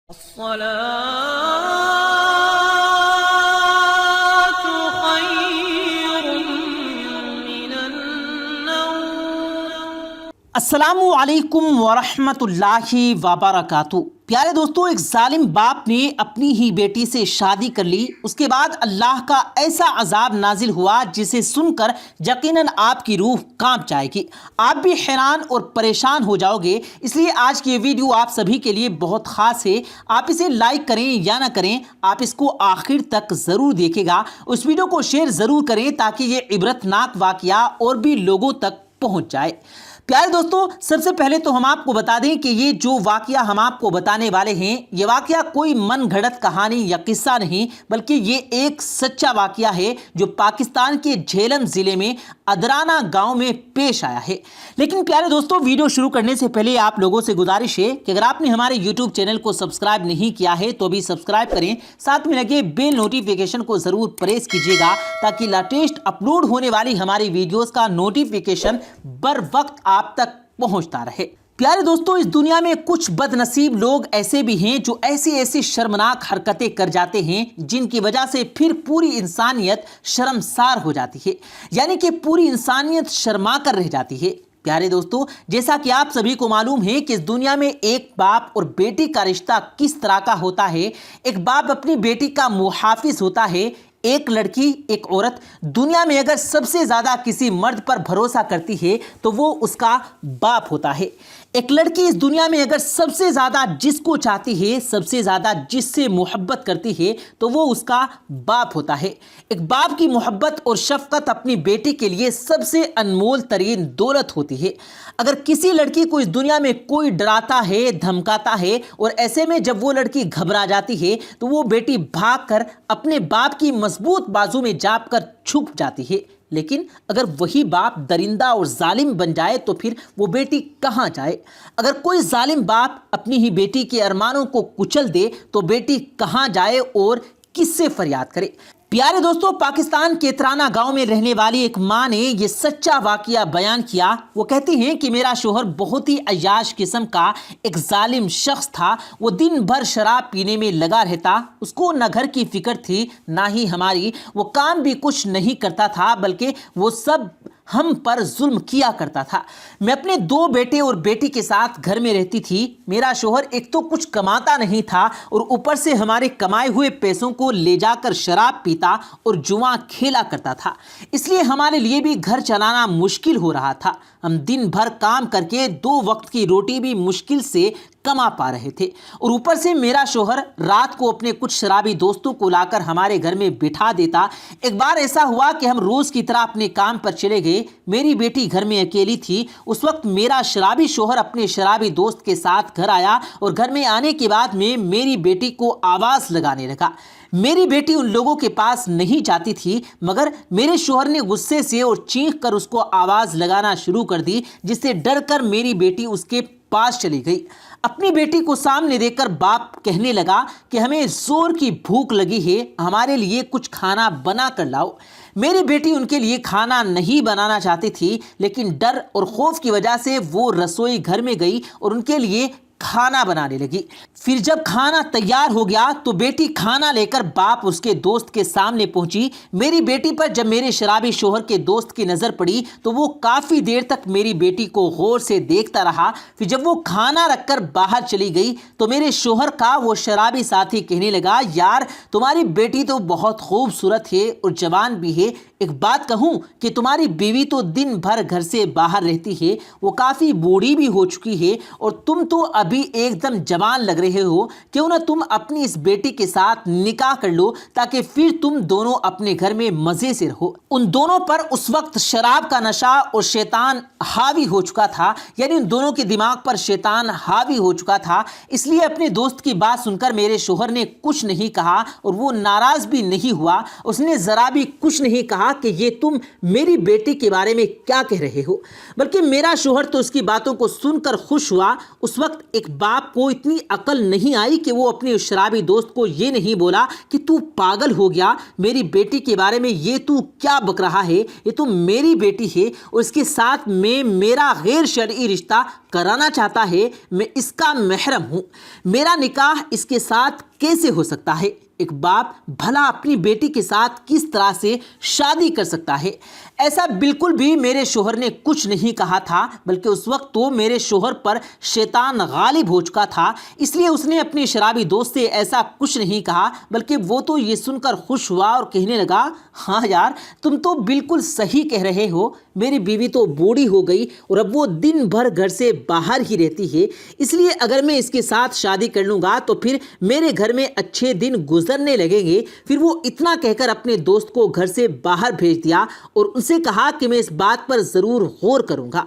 الصلاة خير من النوم۔ السلام علیکم ورحمۃ اللہ وبرکاتہ۔ پیارے دوستو، ایک ظالم باپ نے اپنی ہی بیٹی سے شادی کر لی، اس کے بعد اللہ کا ایسا عذاب نازل ہوا جسے سن کر یقیناً آپ کی روح کانپ جائے گی، آپ بھی حیران اور پریشان ہو جاؤ گے۔ اس لیے آج کی یہ ویڈیو آپ سبھی کے لیے بہت خاص ہے، آپ اسے لائک کریں یا نہ کریں، آپ اس کو آخر تک ضرور دیکھے گا، اس ویڈیو کو شیئر ضرور کریں تاکہ یہ عبرتناک واقعہ اور بھی لوگوں تک پہنچ جائے۔ پیارے دوستو، سب سے پہلے تو ہم آپ کو بتا دیں کہ یہ جو واقعہ ہم آپ کو بتانے والے ہیں، یہ واقعہ کوئی من گھڑت کہانی یا قصہ نہیں، بلکہ یہ ایک سچا واقعہ ہے جو پاکستان کے جھیلم ضلع میں ادرانہ گاؤں میں پیش آیا ہے۔ لیکن پیارے دوستو، ویڈیو شروع کرنے سے پہلے آپ لوگوں سے گزارش ہے کہ اگر آپ نے ہمارے یوٹیوب چینل کو سبسکرائب نہیں کیا ہے تو بھی سبسکرائب کریں، ساتھ میں لگے بیل نوٹیفیکیشن کو ضرور پریس کیجیے گا تاکہ لیٹسٹ اپلوڈ ہونے والی ہماری ویڈیوز کا نوٹیفیکیشن بر وقت آپ تک پہنچتا رہے۔ پیارے دوستو، اس دنیا میں کچھ بد نصیب لوگ ایسے بھی ہیں جو ایسی شرمناک حرکتیں کر جاتے ہیں جن کی وجہ سے پھر پوری انسانیت شرمسار ہو جاتی ہے، یعنی کہ پوری انسانیت شرما کر رہ جاتی ہے۔ پیارے دوستو، جیسا کہ آپ سبھی کو معلوم ہے کہ اس دنیا میں ایک باپ اور بیٹی کا رشتہ کس طرح کا ہوتا ہے۔ ایک باپ اپنی بیٹی کا محافظ ہوتا ہے۔ ایک لڑکی، ایک عورت دنیا میں اگر سب سے زیادہ کسی مرد پر بھروسہ کرتی ہے تو وہ اس کا باپ ہوتا ہے۔ ایک لڑکی اس دنیا میں اگر سب سے زیادہ جس کو چاہتی ہے، سب سے زیادہ جس سے محبت کرتی ہے تو وہ اس کا باپ ہوتا ہے۔ ایک باپ کی محبت اور شفقت اپنی بیٹی کے لیے سب سے انمول ترین دولت ہوتی ہے۔ اگر کسی لڑکی کو اس دنیا میں کوئی ڈراتا ہے، دھمکاتا ہے اور ایسے میں جب وہ لڑکی گھبرا جاتی ہے تو وہ بیٹی بھاگ کر اپنے باپ کی مضبوط بازو میں جاپ کر چھپ جاتی ہے۔ لیکن اگر وہی باپ درندہ اور ظالم بن جائے تو پھر وہ بیٹی کہاں جائے؟ اگر کوئی ظالم باپ اپنی ہی بیٹی کے ارمانوں کو کچل دے تو بیٹی کہاں جائے اور کس سے فریاد کرے؟ پیارے دوستو، پاکستان کے ترانہ گاؤں میں رہنے والی ایک ماں نے یہ سچا واقعہ بیان کیا۔ وہ کہتی ہیں کہ میرا شوہر بہت ہی عیاش قسم کا ایک ظالم شخص تھا۔ وہ دن بھر شراب پینے میں لگا رہتا، اس کو نہ گھر کی فکر تھی نہ ہی ہماری، وہ کام بھی کچھ نہیں کرتا تھا بلکہ وہ سب ہم پر ظلم کیا کرتا تھا۔ میں اپنے 2 بیٹے اور بیٹی کے ساتھ گھر میں رہتی تھی۔ میرا شوہر ایک تو کچھ کماتا نہیں تھا اور اوپر سے ہمارے کمائے ہوئے پیسوں کو لے جا کر شراب پیتا اور جوا کھیلا کرتا تھا۔ اس لیے ہمارے لیے بھی گھر چلانا مشکل ہو رہا تھا۔ ہم دن بھر کام کر کے 2 وقت کی روٹی بھی مشکل سے کما پا رہے تھے، اور اوپر سے میرا شوہر رات کو اپنے کچھ شرابی دوستوں کو لا کر ہمارے گھر میں بٹھا دیتا۔ ایک بار ایسا ہوا کہ ہم روز کی طرح اپنے کام پر چلے گئے، میری بیٹی گھر میں اکیلی تھی۔ اس وقت میرا شرابی شوہر اپنے شرابی دوست کے ساتھ گھر آیا اور گھر میں آنے کے بعد میں میری بیٹی کو آواز لگانے لگا۔ میری بیٹی ان لوگوں کے پاس نہیں جاتی تھی، مگر میرے شوہر نے غصے سے اور چیخ کر اس کو آواز لگانا شروع کر دی، جس سے ڈر کر میری بیٹی اس کے پاس چلی گئی۔ اپنی بیٹی کو سامنے دیکھ کر باپ کہنے لگا کہ ہمیں زور کی بھوک لگی ہے، ہمارے لیے کچھ کھانا بنا کر لاؤ۔ میری بیٹی ان کے لیے کھانا نہیں بنانا چاہتی تھی، لیکن ڈر اور خوف کی وجہ سے وہ رسوئی گھر میں گئی اور ان کے لیے کھانا بنانے لگی۔ پھر جب کھانا تیار ہو گیا تو بیٹی کھانا لے کر باپ اس کے دوست کے سامنے پہنچی۔ میری بیٹی پر جب میرے شرابی شوہر کے دوست کی نظر پڑی تو وہ کافی دیر تک میری بیٹی کو غور سے دیکھتا رہا۔ پھر جب وہ کھانا رکھ کر باہر چلی گئی تو میرے شوہر کا وہ شرابی ساتھی کہنے لگا، یار تمہاری بیٹی تو بہت خوبصورت ہے اور جوان بھی ہے، ایک بات کہوں کہ تمہاری بیوی تو دن بھر گھر سے باہر رہتی ہے، وہ کافی بوڑھی بھی ہو چکی ہے اور تم تو ابھی ایک دم جوان لگ رہے ہو، کیوں نہ تم اپنی اس بیٹی کے ساتھ نکاح کر لو تاکہ پھر تم دونوں اپنے گھر میں مزے سے رہو۔ ان دونوں پر اس وقت شراب کا نشہ اور شیطان حاوی ہو چکا تھا، یعنی ان دونوں کے دماغ پر شیطان حاوی ہو چکا تھا۔ اس لیے اپنے دوست کی بات سن کر میرے شوہر نے کچھ نہیں کہا اور وہ ناراض بھی نہیں ہوا، اس نے ذرا بھی کچھ نہیں کہا کہ یہ تم میری بیٹی کے بارے میں کیا کہہ رہے ہو، بلکہ میرا شوہر تو اس کی باتوں کو سن کر خوش ہوا۔ اس وقت ایک باپ کو اتنی عقل نہیں آئی کہ وہ اپنے شرابی دوست کو یہ نہیں بولا کہ تو پاگل ہو گیا، میری بیٹی کے بارے میں یہ تو کیا بک رہا ہے، یہ تو میری بیٹی ہے اور اس کے ساتھ میں میرا غیر شرعی رشتہ کرانا چاہتا ہے، میں اس کا محرم ہوں، میرا نکاح اس کے ساتھ کیسے ہو سکتا ہے؟ ایک باپ بھلا اپنی بیٹی کے ساتھ کس طرح سے شادی کر سکتا ہے؟ ایسا بالکل بھی میرے شوہر نے کچھ نہیں کہا تھا، بلکہ اس وقت تو میرے شوہر پر شیطان غالب ہو چکا تھا، اس لیے اس نے اپنے شرابی دوست سے ایسا کچھ نہیں کہا، بلکہ وہ تو یہ سن کر خوش ہوا اور کہنے لگا، ہاں یار تم تو بالکل صحیح کہہ رہے ہو، میری بیوی تو بوڑھی ہو گئی اور اب وہ دن بھر گھر سے باہر ہی رہتی ہے، اس لیے اگر میں اس کے ساتھ شادی کر لوں گا تو پھر میرے گھر میں اچھے دن گزرنے لگیں گے۔ پھر وہ اتنا کہہ کر اپنے دوست کو گھر سے باہر بھیج دیا اور ان سے کہا کہ میں اس بات پر ضرور غور کروں گا۔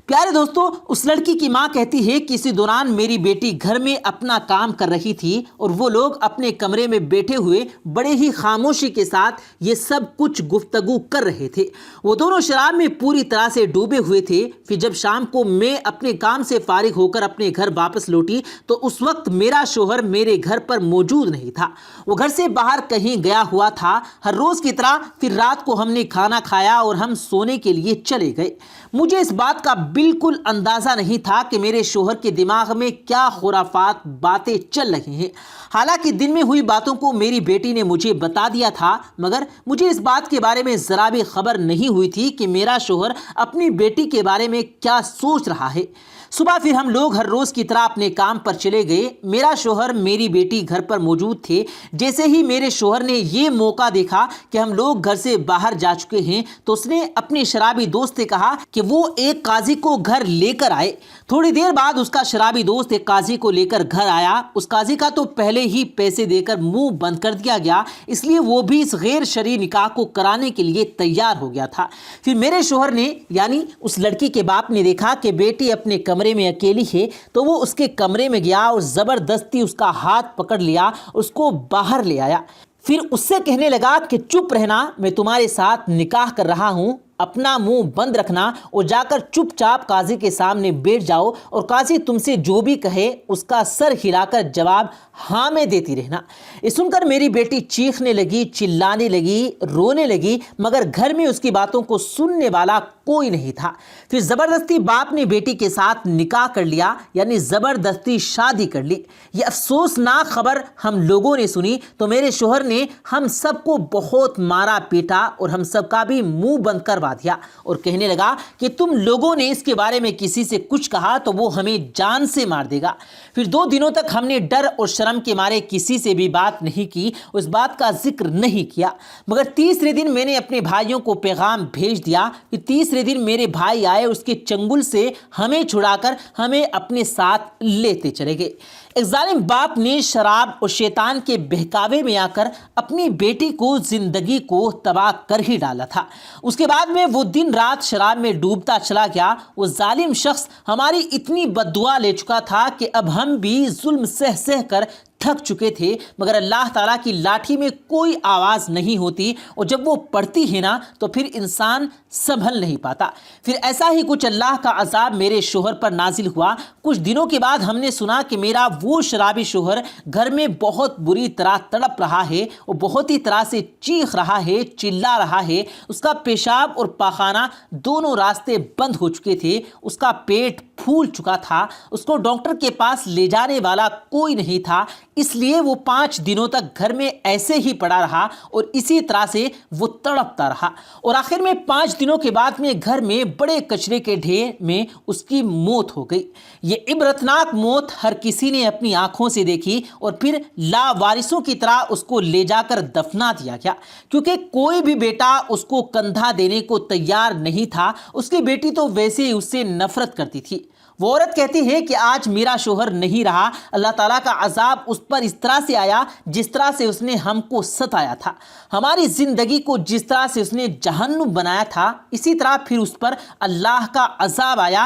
پیارے دوستو، اس لڑکی کی ماں کہتی ہے کہ اسی دوران میری بیٹی گھر میں اپنا کام کر رہی تھی اور وہ لوگ اپنے کمرے میں بیٹھے ہوئے بڑے ہی خاموشی کے ساتھ یہ سب کچھ گفتگو کر رہے تھے۔ وہ دونوں شراب میں پوری طرح سے ڈوبے ہوئے تھے۔ پھر جب شام کو میں اپنے کام سے فارغ ہو کر اپنے گھر واپس لوٹی تو اس وقت میرا شوہر میرے گھر پر موجود نہیں تھا، وہ گھر سے باہر کہیں گیا ہوا تھا۔ ہر روز کی طرح پھر رات کو ہم نے کھانا کھایا اور ہم سونے کے لیے چلے گئے۔ مجھے اس بات کا بالکل اندازہ نہیں تھا کہ میرے شوہر کے دماغ میں کیا خرافات باتیں چل رہی ہیں۔ حالانکہ دن میں ہوئی باتوں کو میری بیٹی نے مجھے بتا دیا تھا، مگر مجھے اس بات کے بارے میں ذرا بھی خبر نہیں ہوئی تھی کہ میرا شوہر اپنی بیٹی کے بارے میں کیا سوچ رہا ہے۔ صبح پھر ہم لوگ ہر روز کی طرح اپنے کام پر چلے گئے۔ میرا شوہر میری بیٹی گھر پر موجود تھے۔ جیسے ہی میرے شوہر نے یہ موقع دیکھا کہ ہم لوگ گھر سے باہر جا چکے ہیں تو اس نے اپنے شرابی دوست سے کہا کہ وہ ایک قاضی کو گھر لے کر آئے۔ تھوڑی دیر بعد اس کا شرابی دوست ایک قاضی کو لے کر گھر آیا۔ اس قاضی کا تو پہلے ہی پیسے دے کر منہ بند کر دیا گیا، اس لیے وہ بھی اس غیر شرعی نکاح کو کرانے کے لیے تیار ہو گیا تھا۔ پھر میرے شوہر نے یعنی اس لڑکی کے باپ نے دیکھا کہ بیٹی اپنے کمرے میں اکیلی ہے تو وہ اس کے کمرے میں گیا اور زبردستی اس کا ہاتھ پکڑ لیا، اس کو باہر لے آیا۔ پھر اس سے کہنے لگا کہ چپ رہنا، میں تمہارے ساتھ نکاح کر رہا ہوں، اپنا منہ بند رکھنا اور جا کر چپ چاپ قاضی کے سامنے بیٹھ جاؤ اور قاضی تم سے جو بھی کہے اس کا سر ہلا کر جواب ہاں میں دیتی رہنا۔ یہ سن کر میری بیٹی چیخنے لگی، چلانے لگی، رونے لگی، مگر گھر میں اس کی باتوں کو سننے والا کوئی نہیں تھا۔ پھر زبردستی باپ نے بیٹی کے ساتھ نکاح کر لیا، یعنی زبردستی شادی کر لی۔ یہ افسوسناک خبر ہم لوگوں نے سنی تو میرے شوہر نے ہم سب کو بہت مارا پیٹا اور ہم سب کا بھی منہ بند کروا دیا اور کہنے لگا کہ تم لوگوں نے اس کے بارے میں کسی سے کچھ کہا تو وہ ہمیں جان سے مار دے گا۔ پھر 2 دنوں تک ہم نے ڈر اور شرم کے مارے کسی سے بھی بات نہیں کی، اس بات کا ذکر نہیں کیا، مگر تیسرے دن میں نے اپنے بھائیوں کو پیغام بھیج دیا۔ پھر تیسرے دن میرے بھائی آئے، اس کے چنگل سے ہمیں چھڑا کر ہمیں اپنے ساتھ لیتے چلے گئے۔ ایک ظالم باپ نے شراب اور شیطان کے بہکاوے میں آ کر اپنی بیٹی کو زندگی کو تباہ کر ہی ڈالا تھا۔ اس کے بعد میں وہ دن رات شراب میں ڈوبتا چلا گیا۔ وہ ظالم شخص ہماری اتنی بد دعا لے چکا تھا کہ اب ہم بھی ظلم سہ سہ کر تھک چکے تھے، مگر اللہ تعالیٰ کی لاٹھی میں کوئی آواز نہیں ہوتی اور جب وہ پڑتی ہے نا تو پھر انسان سنبھل نہیں پاتا۔ پھر ایسا ہی کچھ اللہ کا عذاب میرے شوہر پر نازل ہوا۔ کچھ دنوں کے بعد ہم نے سنا کہ میرا وہ شرابی شوہر گھر میں بہت بری طرح تڑپ رہا ہے، وہ بہت ہی طرح سے چیخ رہا ہے، چلا رہا ہے، اس کا پیشاب اور پاخانہ دونوں راستے بند ہو چکے تھے، اس کا پیٹ پھول چکا تھا، اس کو ڈاکٹر کے پاس لے جانے والا کوئی نہیں تھا، اس لیے وہ 5 دنوں تک گھر میں ایسے ہی پڑا رہا اور اسی طرح سے وہ تڑپتا رہا اور آخر میں 5 دنوں کے بعد میں گھر میں بڑے کچرے کے ڈھیر میں اس کی موت ہو گئی۔ یہ عبرتناک موت ہر کسی نے اپنی آنکھوں سے دیکھی اور پھر لاوارثوں کی طرح اس کو لے جا کر دفنا دیا گیا، کیونکہ کوئی بھی بیٹا اس کو کندھا دینے کو تیار نہیں تھا۔ اس کی بیٹی تو ویسے ہی اس سے نفرت کرتی تھی۔ وہ عورت کہتی ہے کہ آج میرا شوہر نہیں رہا، اللہ تعالیٰ کا عذاب اس پر اس طرح سے آیا جس طرح سے اس نے ہم کو ستایا تھا، ہماری زندگی کو جس طرح سے اس نے جہنم بنایا تھا اسی طرح پھر اس پر اللہ کا عذاب آیا۔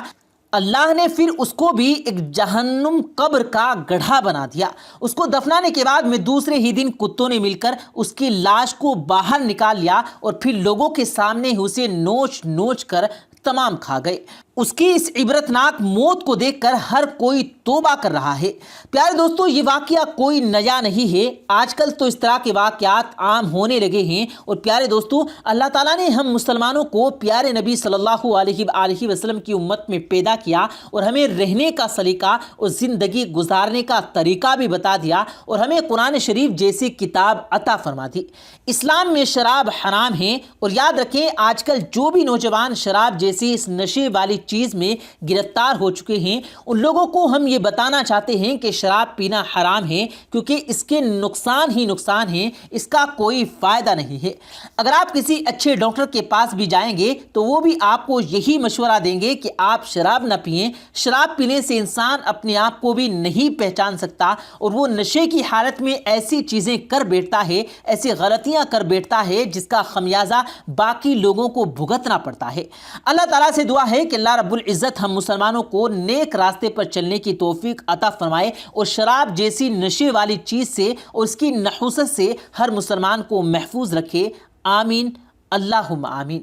اللہ نے پھر اس کو بھی ایک جہنم قبر کا گڑھا بنا دیا۔ اس کو دفنانے کے بعد میں دوسرے ہی دن کتوں نے مل کر اس کی لاش کو باہر نکال لیا اور پھر لوگوں کے سامنے اسے نوچ نوچ کر تمام کھا گئے۔ اس کی اس عبرتناک موت کو دیکھ کر ہر کوئی توبہ کر رہا ہے۔ پیارے دوستو، یہ واقعہ کوئی نیا نہیں ہے، آج کل تو اس طرح کے واقعات عام ہونے لگے ہیں۔ اور پیارے دوستو، اللہ تعالیٰ نے ہم مسلمانوں کو پیارے نبی صلی اللہ علیہ وآلہ وسلم کی امت میں پیدا کیا اور ہمیں رہنے کا سلیقہ اور زندگی گزارنے کا طریقہ بھی بتا دیا اور ہمیں قرآن شریف جیسی کتاب عطا فرما دی۔ اسلام میں شراب حرام ہے، اور یاد رکھیں آج کل جو بھی نوجوان شراب جیسی اس نشے والی چیز میں گرفتار ہو چکے ہیں، ان لوگوں کو ہم یہ بتانا چاہتے ہیں کہ شراب پینا حرام ہے، کیونکہ اس کے نقصان ہی نقصان ہیں، اس کا کوئی فائدہ نہیں ہے۔ اگر آپ کسی اچھے ڈاکٹر کے پاس بھی جائیں گے تو وہ بھی آپ کو یہی مشورہ دیں گے کہ آپ شراب نہ پئیں۔ شراب پینے سے انسان اپنے آپ کو بھی نہیں پہچان سکتا، اور وہ نشے کی حالت میں ایسی چیزیں کر بیٹھتا ہے، ایسی غلطیاں کر بیٹھتا ہے جس کا خمیازہ باقی لوگوں کو بھگتنا پڑتا ہے۔ اللہ تعالیٰ سے دعا ہے کہ اللہ رب العزت ہم مسلمانوں کو نیک راستے پر چلنے کی توفیق عطا فرمائے، اور شراب جیسی نشے والی چیز سے اور اس کی نحوست سے ہر مسلمان کو محفوظ رکھے۔ آمین، اللہم آمین۔